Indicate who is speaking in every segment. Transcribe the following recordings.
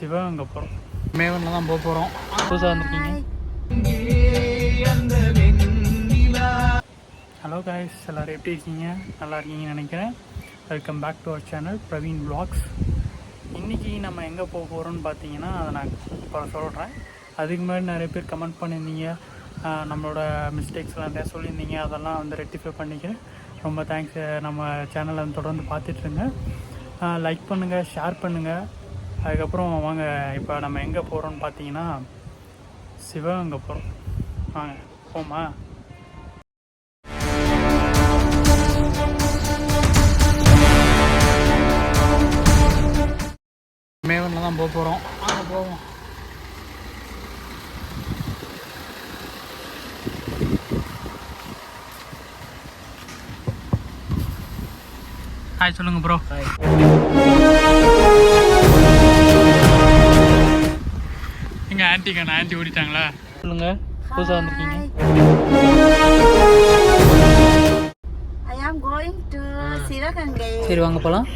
Speaker 1: சிவகங்கை போகிறோம். மேவனில் தான் போக போகிறோம். புதுசாக வந்திருக்கீங்க. ஹலோ காய்ஸ், எல்லோரும் எப்படி இருக்கீங்க? நல்லா இருக்கீங்கன்னு நினைக்கிறேன். Welcome back to our channel Praveen vlogs. இன்றைக்கி நம்ம எங்கே போக போகிறோம்னு பார்த்தீங்கன்னா அதை நான் இப்போ சொல்கிறேன். அதுக்கு முன்னாடி நிறைய பேர் கமெண்ட் பண்ணியிருந்தீங்க, நம்மளோட மிஸ்டேக்ஸ்லாம் நிறையா சொல்லியிருந்தீங்க. அதெல்லாம் வந்து ரெக்டிஃபை பண்ணிக்கிறேன். ரொம்ப தேங்க்ஸ். நம்ம சேனலை வந்து தொடர்ந்து பார்த்துட்ருங்க. லைக் பண்ணுங்கள், ஷேர் பண்ணுங்கள். அதுக்கப்புறம் வாங்க, இப்போ நம்ம எங்கே போகிறோம்னு பார்த்தீங்கன்னா சிவகங்கை போகிறோம். வாங்க போமா. மேவனில் தான் போக போகிறோம். வாங்க போவோம். ஹாய் சொல்லுங்க ப்ரோ. எங்க ஆன்ட்டிக்கான ஆன்ட்டி ஓடிட்டாங்களா? சொல்லுங்க, புதுசாக வந்திருக்கீங்க.
Speaker 2: I am going to Sivaganga.
Speaker 1: சரி வாங்க போகலாம்.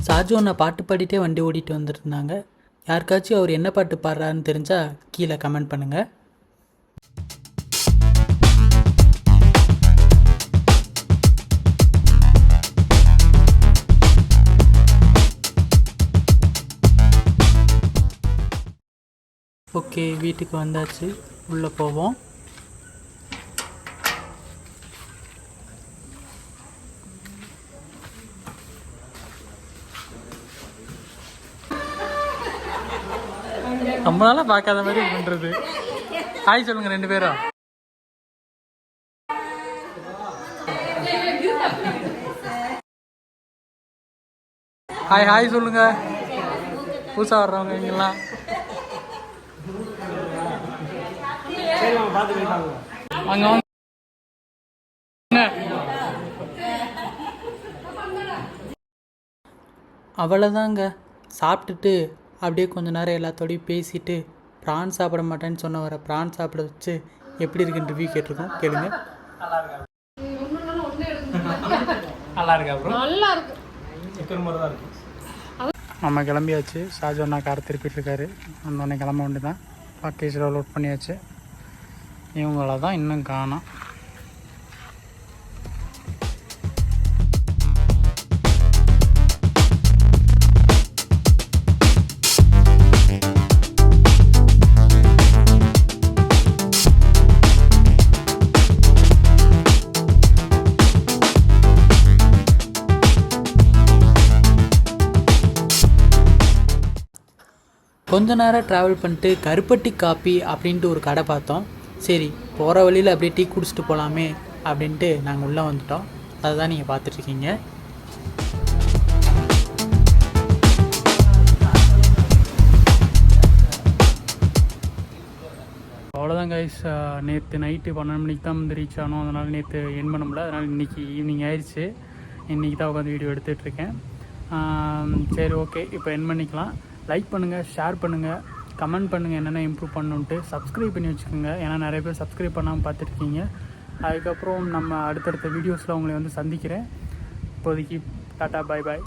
Speaker 1: சார்ஜோனை பாட்டு பாடிட்டே வண்டி ஓடிட்டு வந்துருந்தாங்க. யாருக்காச்சும் அவர் என்ன பாட்டு பாடுறாருன்னு தெரிஞ்சால் கீழே கமெண்ட் பண்ணுங்கள். ஓகே, வீட்டுக்கு வந்தாச்சு. உள்ளே போவோம். ரொம்ப நாளாக பார்க்காத மாதிரி பண்ணுறது. ஹாய் சொல்லுங்கள் ரெண்டு பேரும். ஹாய் ஹாய் சொல்லுங்க. புதுசாக வர்றவங்க இங்கெல்லாம் வாங்க வாங்க. அவ்வளோதாங்க. சாப்பிட்டுட்டு அப்படியே கொஞ்ச நேரம் எல்லாத்தோடையும் பேசிட்டு ப்ரான் சாப்பிட மாட்டேன்னு சொன்னவரை ப்ரான் சாப்பிட வச்சு எப்படி இருக்குன்னு ரிவ்யூ கேட்டிருக்கோம். கேளுங்க. நல்லா இருக்கா ப்ரோ? நல்லா இருக்கு. நம்ம கிளம்பியாச்சு. ஷாஜோன்னா கார் திருப்பிட்டு இருக்காரு. அந்தோடனே கிளம்ப வேண்டி தான். பேக்கேஜில் லோட் பண்ணியாச்சு. இவங்கள தான் இன்னும் காணோம். கொஞ்ச நேரம் ட்ராவல் பண்ணிட்டு கருப்பட்டி காப்பி அப்படின்ட்டு ஒரு கடை பார்த்தோம். சரி, போகிற வழியில் அப்படியே டீ குடிச்சிட்டு போகலாமே அப்படின்ட்டு நாங்கள் உள்ளே வந்துட்டோம். அதுதான் நீங்கள் பார்த்துட்ருக்கீங்க. அவ்வளோதாங்க. அவ்வளோதான் கைஸ். நேற்று நைட்டு 12 மணிக்கு தான் வந்து ரீச் ஆனோம். அதனால் நேற்று என் பண்ண முடியல. அதனால் இன்றைக்கி ஈவினிங் ஆயிடுச்சு. இன்றைக்கி தான் உட்காந்து வீடியோ எடுத்துகிட்ருக்கேன். சரி ஓகே, இப்போ என் பண்ணிக்கலாம். லைக் பண்ணுங்கள், ஷேர் பண்ணுங்கள், கமெண்ட் பண்ணுங்கள் என்னென்ன இம்ப்ரூவ் பண்ணணுன்ட்டு. சப்ஸ்கிரைப் பண்ணி வச்சுக்கோங்க, ஏன்னா நிறைய பேர் சப்ஸ்கிரைப் பண்ணாமல் பார்த்துருக்கீங்க. அதுக்கப்புறம் நம்ம அடுத்தடுத்த வீடியோஸில் உங்களை வந்து சந்திக்கிறேன். இப்போதைக்கு டாட்டா, பாய் பாய்.